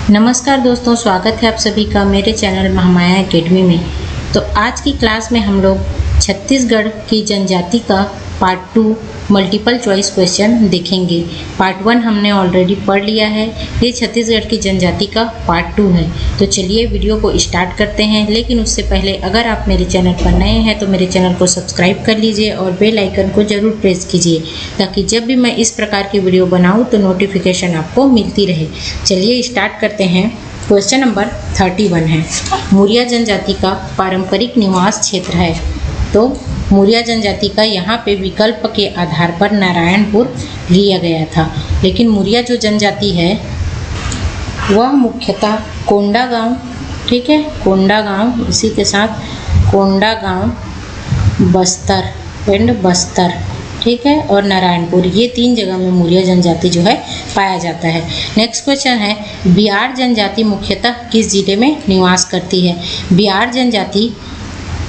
नमस्कार दोस्तों, स्वागत है आप सभी का मेरे चैनल महामाया एकेडमी में। तो आज की क्लास में हम लोग छत्तीसगढ़ की जनजाति का पार्ट 2 मल्टीपल चॉइस क्वेश्चन देखेंगे। पार्ट 1 हमने ऑलरेडी पढ़ लिया है। ये छत्तीसगढ़ की जनजाति का पार्ट 2 है। तो चलिए वीडियो को स्टार्ट करते हैं। लेकिन उससे पहले अगर आप मेरे चैनल पर नए हैं तो मेरे चैनल को सब्सक्राइब कर लीजिए और बेल आइकन को ज़रूर प्रेस कीजिए, ताकि जब भी मैं इस प्रकार की वीडियो बनाऊँ तो नोटिफिकेशन आपको मिलती रहे। चलिए स्टार्ट करते हैं। क्वेश्चन नंबर 31 है, मुरिया जनजाति का पारंपरिक निवास क्षेत्र है। तो मुरिया जनजाति का यहाँ पे विकल्प के आधार पर नारायणपुर लिया गया था। लेकिन मुरिया जो जनजाति है वह मुख्यतः कोंडागांव, ठीक है, कोंडागांव, इसी के साथ कोंडागांव, बस्तर, ठीक है, और नारायणपुर, ये 3 जगह में मुरिया जनजाति जो है पाया जाता है। नेक्स्ट क्वेश्चन है, बिहार जनजाति मुख्यतः किस जिले में निवास करती है? बिहार जनजाति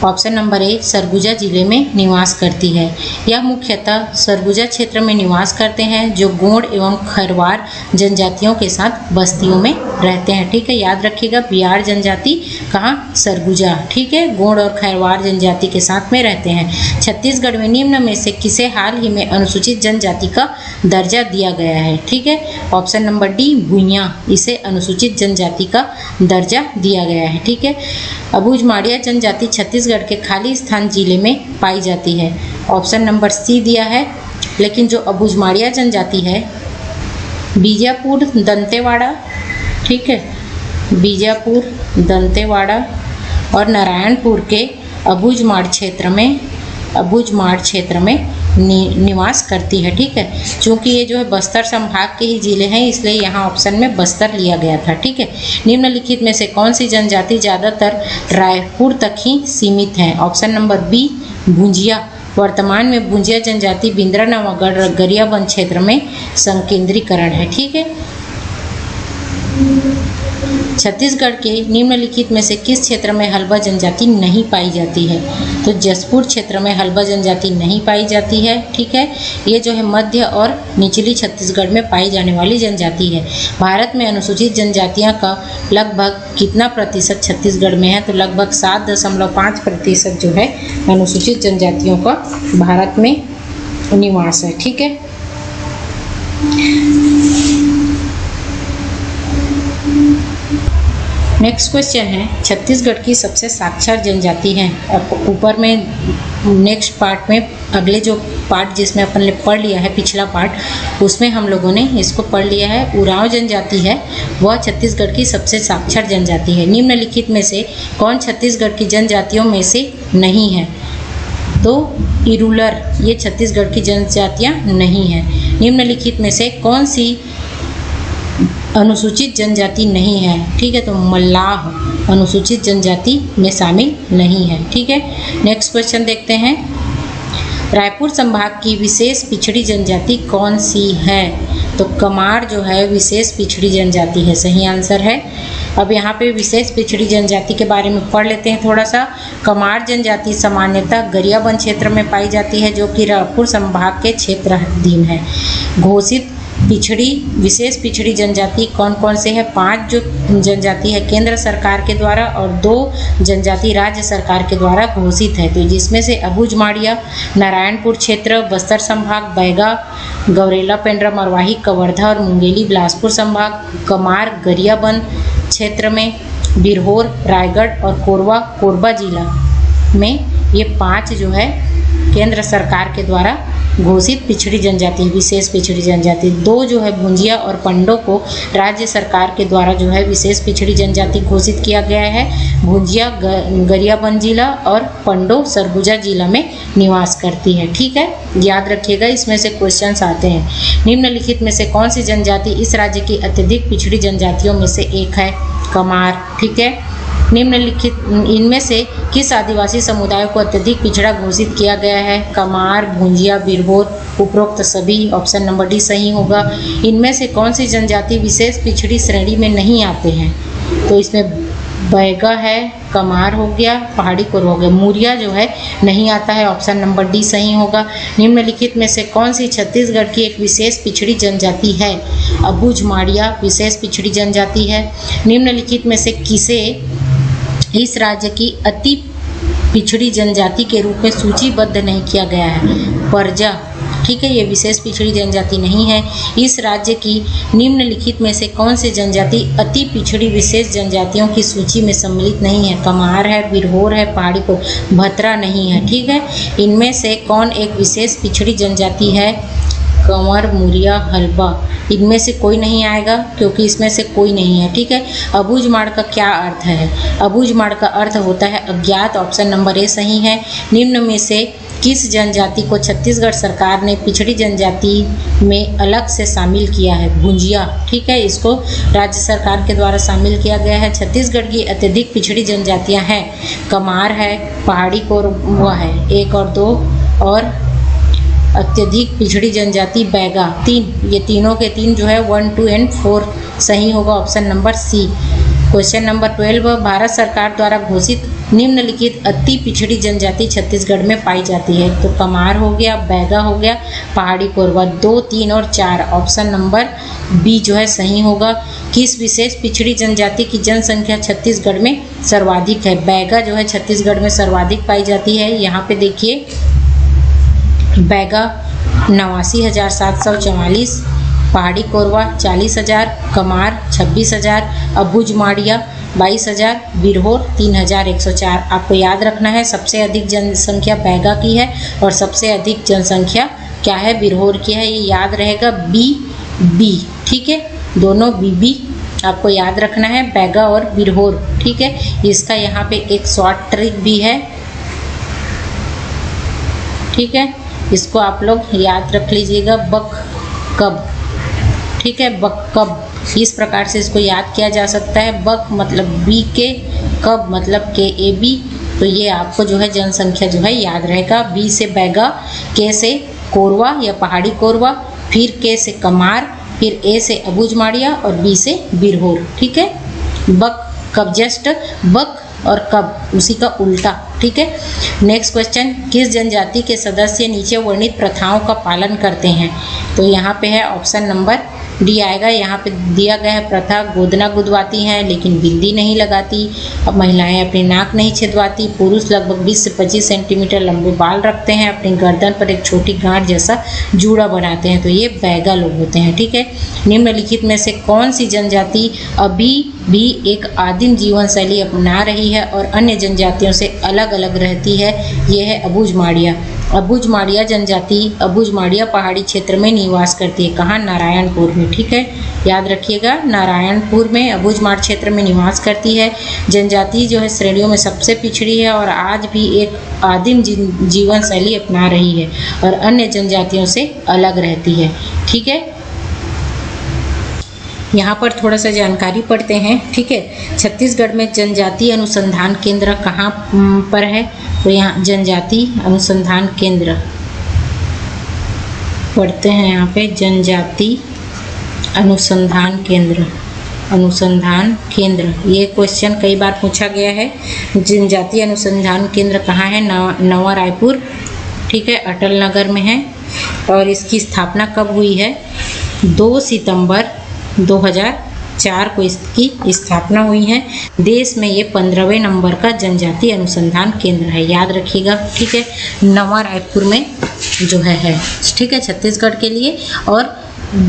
ऑप्शन नंबर ए सरगुजा जिले में निवास करती है। यह मुख्यतः सरगुजा क्षेत्र में निवास करते हैं, जो गोंड एवं खरवार जनजातियों के साथ बस्तियों में रहते हैं। ठीक है, याद रखिएगा, बिहार जनजाति कहाँ? सरगुजा, ठीक है, गोंड और खरवार जनजाति के साथ में रहते हैं। छत्तीसगढ़ में निम्न में से किसे हाल ही में अनुसूचित जनजाति का दर्जा दिया गया है? ठीक है, ऑप्शन नंबर डी भुइयां, इसे अनुसूचित जनजाति का दर्जा दिया गया है। ठीक है, अबूझमाड़िया जनजाति छत्तीसगढ़ के खाली स्थान जिले में पाई जाती है। ऑप्शन नंबर सी दिया है। लेकिन जो अबूझमाड़िया जनजाति है बीजापुर, दंतेवाड़ा, ठीक है, बीजापुर, दंतेवाड़ा और नारायणपुर के अबूझमाड़ क्षेत्र में निवास करती है। ठीक है, चूँकि ये जो है बस्तर संभाग के ही जिले हैं, इसलिए यहाँ ऑप्शन में बस्तर लिया गया था। ठीक है, निम्नलिखित में से कौन सी जनजाति ज़्यादातर रायपुर तक ही सीमित है? Option number B Bhunjia. वर्तमान में भुंजिया जनजाति बिंद्रानवागढ़ गरियाबंद क्षेत्र में संकेंद्रीकरण है। ठीक है, छत्तीसगढ़ के निम्नलिखित में से किस क्षेत्र में हल्बा जनजाति नहीं पाई जाती है? तो जसपुर क्षेत्र में हल्बा जनजाति नहीं पाई जाती है। ठीक है, ये जो है मध्य और निचली छत्तीसगढ़ में पाई जाने वाली जनजाति है। भारत में अनुसूचित जनजातियां का लगभग कितना प्रतिशत छत्तीसगढ़ में है? तो लगभग 7.5% जो है अनुसूचित जनजातियों का भारत में निवास है। ठीक है, नेक्स्ट क्वेश्चन है, छत्तीसगढ़ की सबसे साक्षर जनजाति है। अब ऊपर में नेक्स्ट पार्ट में, अगले जो पार्ट जिसमें अपन ने पढ़ लिया है, पिछला पार्ट, उसमें हम लोगों ने इसको पढ़ लिया है। उरांव जनजाति है वह छत्तीसगढ़ की सबसे साक्षर जनजाति है। निम्नलिखित में से कौन छत्तीसगढ़ की जनजातियों में से नहीं है? तो इरूलर, ये छत्तीसगढ़ की जनजातियाँ नहीं हैं। निम्नलिखित में से कौन सी अनुसूचित जनजाति नहीं है? ठीक है, तो मल्लाह अनुसूचित जनजाति में शामिल नहीं है। ठीक है, नेक्स्ट क्वेश्चन देखते हैं, रायपुर संभाग की विशेष पिछड़ी जनजाति कौन सी है? तो कमार जो है विशेष पिछड़ी जनजाति है, सही आंसर है। अब यहाँ पे विशेष पिछड़ी जनजाति के बारे में पढ़ लेते हैं थोड़ा सा। कमार जनजाति सामान्यतः गरियाबंद क्षेत्र में पाई जाती है, जो कि रायपुर संभाग के क्षेत्राधीन है। घोषित विशेष पिछड़ी जनजाति कौन कौन से है? 5 जो जनजाति है केंद्र सरकार के द्वारा और 2 जनजाति राज्य सरकार के द्वारा घोषित है। तो जिसमें से अबूझमाड़िया, नारायणपुर क्षेत्र, बस्तर संभाग, बैगा, गौरेला, पेंड्रा, मरवाही, कवर्धा और मुंगेली बिलासपुर संभाग, कमार गरियाबंद क्षेत्र में, बिरहोर, रायगढ़ और कोरबा जिला में, ये 5 जो है केंद्र सरकार के द्वारा घोषित पिछड़ी जनजाति, विशेष पिछड़ी जनजाति। 2 जो है भुंजिया और पंडो को राज्य सरकार के द्वारा जो है विशेष पिछड़ी जनजाति घोषित किया गया है। भुंजिया गरियाबंद जिला और पंडो सरगुजा जिला में निवास करती है। ठीक है, याद रखिएगा, इसमें से क्वेश्चंस आते हैं। निम्नलिखित में से कौन सी जनजाति इस राज्य की अत्यधिक पिछड़ी जनजातियों में से एक है? कमार। ठीक है, निम्नलिखित इनमें से किस आदिवासी समुदाय को अत्यधिक पिछड़ा घोषित किया गया है? कमार, भुंजिया, बिरहोर, उपरोक्त सभी। ऑप्शन नंबर डी सही होगा। इनमें से कौन सी जनजाति विशेष पिछड़ी श्रेणी में नहीं आते हैं? तो इसमें बैगा है, कमार हो गया, पहाड़ी कोरवा हो गया। मूरिया जो है नहीं आता है, ऑप्शन नंबर डी सही होगा। निम्नलिखित में से कौन सी छत्तीसगढ़ की एक विशेष पिछड़ी जनजाति है? अबूझमाड़िया विशेष पिछड़ी जनजाति है। निम्नलिखित में से किसे इस राज्य की अति पिछड़ी जनजाति के रूप में सूचीबद्ध नहीं किया गया है? परजा, ठीक है, ये विशेष पिछड़ी जनजाति नहीं है। इस राज्य की निम्नलिखित में से कौन सी जनजाति अति पिछड़ी विशेष जनजातियों की सूची में सम्मिलित नहीं है? कमार है, बिरहोर है, पहाड़ी को भतरा नहीं है, ठीक है। इनमें से कौन एक विशेष पिछड़ी जनजाति है? कंवर, मुरिया, हलबा, इनमें से कोई नहीं आएगा क्योंकि इसमें से कोई नहीं है, ठीक है। अबूझमाड़ का क्या अर्थ है? अबूझमाड़ का अर्थ होता है अज्ञात, ऑप्शन नंबर ए सही है। निम्न में से किस जनजाति को छत्तीसगढ़ सरकार ने पिछड़ी जनजाति में अलग से शामिल किया है? भुंजिया, ठीक है, इसको राज्य सरकार के द्वारा शामिल किया गया है। छत्तीसगढ़ की अत्यधिक पिछड़ी जनजातियां हैं, कमार है, पहाड़ी कोरवा है, 1 और 2, और अत्यधिक पिछड़ी जनजाति बैगा, 3। ये तीनों के 3 जो है 1, 2 एंड 4 सही होगा, option number C. Question number 12, Bharat सरकार द्वारा घोषित निम्नलिखित अति पिछड़ी जनजाति छत्तीसगढ़ में पाई जाती है? तो कमार हो गया, बैगा हो गया, पहाड़ी कोरवा, 2, 3 और 4, ऑप्शन नंबर बी जो है सही होगा। किस विशेष पिछड़ी जनजाति की जनसंख्या छत्तीसगढ़ में सर्वाधिक है? बैगा जो है छत्तीसगढ़ में सर्वाधिक पाई जाती है। यहाँ पे देखिए, बैगा 89,744, पहाड़ी कोरवा 40,000, कमार 26,000, अबूझमाड़िया 22,000, बिरहोर 3,104। आपको याद रखना है सबसे अधिक जनसंख्या बैगा की है और सबसे अधिक जनसंख्या क्या है? बिरहोर की है। ये याद रहेगा, बी, ठीक है, दोनों बी आपको याद रखना है, बैगा और बिरहोर, ठीक है। इसका यहाँ पे एक शॉर्ट ट्रिक भी है, ठीक है, इसको आप लोग याद रख लीजिएगा, बक कब, ठीक है, बक कब, इस प्रकार से इसको याद किया जा सकता है। बक मतलब बी के, कब मतलब के ए बी, तो ये आपको जो है जनसंख्या जो है याद रहेगा। बी से बैगा, के से कोरवा या पहाड़ी कोरवा, फिर के से कमार, फिर ए से अबूझमाड़िया और बी से बिरहोर, ठीक है। बक कब, जस्ट बक और कब उसी का उल्टा, ठीक है। नेक्स्ट क्वेश्चन, किस जनजाति के सदस्य नीचे वर्णित प्रथाओं का पालन करते हैं? तो यहाँ पे है ऑप्शन नंबर डी आएगा। यहाँ पे दिया गया है प्रथा, गोदना गुदवाती हैं लेकिन बिंदी नहीं लगाती, अब महिलाएं अपनी नाक नहीं छिदवाती, पुरुष लगभग 20 से 25 सेंटीमीटर लंबे बाल रखते हैं, अपनी गर्दन पर एक छोटी गांठ जैसा जूड़ा बनाते हैं, तो ये बैगा लोग होते हैं, ठीक है। निम्नलिखित में से कौन सी जनजाति अभी भी एक आदिम जीवन शैली अपना रही है और अन्य जनजातियों से अलग अलग रहती है? ये है अबूझमाड़िया। अबूझमाड़िया जनजाति अबूझमाड़िया पहाड़ी क्षेत्र में निवास करती है। कहाँ? नारायणपुर में, ठीक है, याद रखिएगा, नारायणपुर में अबूझमाड़ क्षेत्र में निवास करती है। जनजाति जो है श्रेणियों में सबसे पिछड़ी है और आज भी एक आदिम जीवन शैली अपना रही है और अन्य जनजातियों से अलग रहती है, ठीक है। यहाँ पर थोड़ा सा जानकारी पढ़ते हैं, ठीक है। छत्तीसगढ़ में जनजाति अनुसंधान केंद्र कहाँ पर है? तो यहाँ जनजाति अनुसंधान केंद्र पढ़ते हैं, यहाँ पे जनजाति अनुसंधान केंद्र, ये क्वेश्चन कई बार पूछा गया है। जनजाति अनुसंधान केंद्र कहाँ है? नवा रायपुर, ठीक है, अटल नगर में है। और इसकी स्थापना कब हुई है? 2 सितंबर 2004 को इसकी स्थापना हुई है। देश में ये 15वें नंबर का जनजाति अनुसंधान केंद्र है, याद रखिएगा, ठीक है। नवा रायपुर में जो है, ठीक है, छत्तीसगढ़ के लिए। और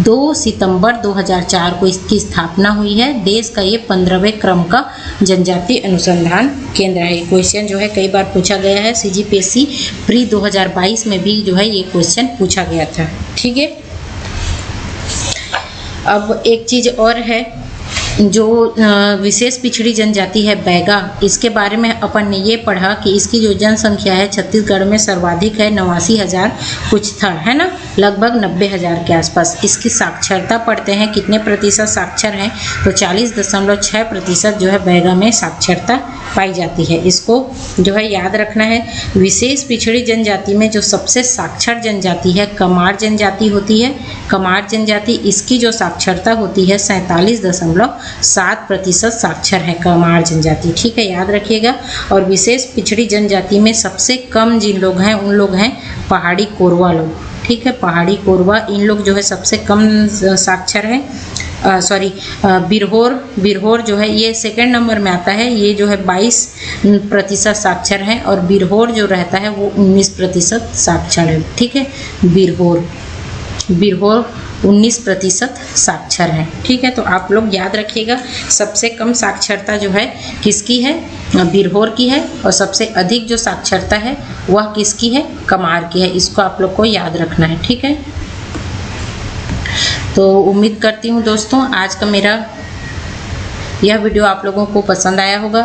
2 सितंबर 2004 को इसकी स्थापना हुई है। देश का ये 15वें क्रम का जनजाति अनुसंधान केंद्र है। क्वेश्चन जो है कई बार पूछा गया है, CGPSC प्री 2022 में भी जो है ये क्वेश्चन पूछा गया था, ठीक है। अब एक चीज़ और है, जो विशेष पिछड़ी जनजाति है बैगा, इसके बारे में अपन ने ये पढ़ा कि इसकी जो जनसंख्या है छत्तीसगढ़ में सर्वाधिक है, 89,000 कुछ था, है ना, लगभग 90,000 के आसपास। इसकी साक्षरता पढ़ते हैं, कितने प्रतिशत साक्षर हैं? तो 40.6% जो है बैगा में साक्षरता पाई जाती है। इसको जो है याद रखना है। विशेष पिछड़ी जनजाति में जो सबसे साक्षर जनजाति है कमार जनजाति होती है। कमार जनजाति, इसकी जो साक्षरता होती है 47.9 7% साक्षर है कमार जनजाति, ठीक है, याद रखिएगा। और विशेष पिछड़ी जनजाति में सबसे कम जिन लोग हैं उन लोग हैं पहाड़ी कोरवा लोग, ठीक है, पहाड़ी कोरवा, इन लोग जो है सबसे कम साक्षर है। बिरहोर जो है ये सेकंड नंबर में आता है, ये जो है 22% साक्षर है, और बिरहोर जो रहता है वो 19% साक्षर है, ठीक है। बिरहोर 19% साक्षर है, ठीक है। तो आप लोग याद रखिएगा सबसे कम साक्षरता जो है किसकी है, बिरहोर की है, और सबसे अधिक जो साक्षरता है वह किसकी है, कमार की है। इसको आप लोग को याद रखना है, ठीक है। तो उम्मीद करती हूँ दोस्तों आज का मेरा यह वीडियो आप लोगों को पसंद आया होगा।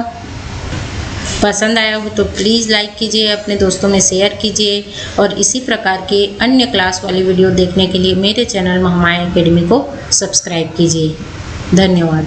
पसंद आया हो तो प्लीज़ लाइक कीजिए, अपने दोस्तों में शेयर कीजिए, और इसी प्रकार के अन्य क्लास वाली वीडियो देखने के लिए मेरे चैनल महामाया एकेडमी को सब्सक्राइब कीजिए। धन्यवाद।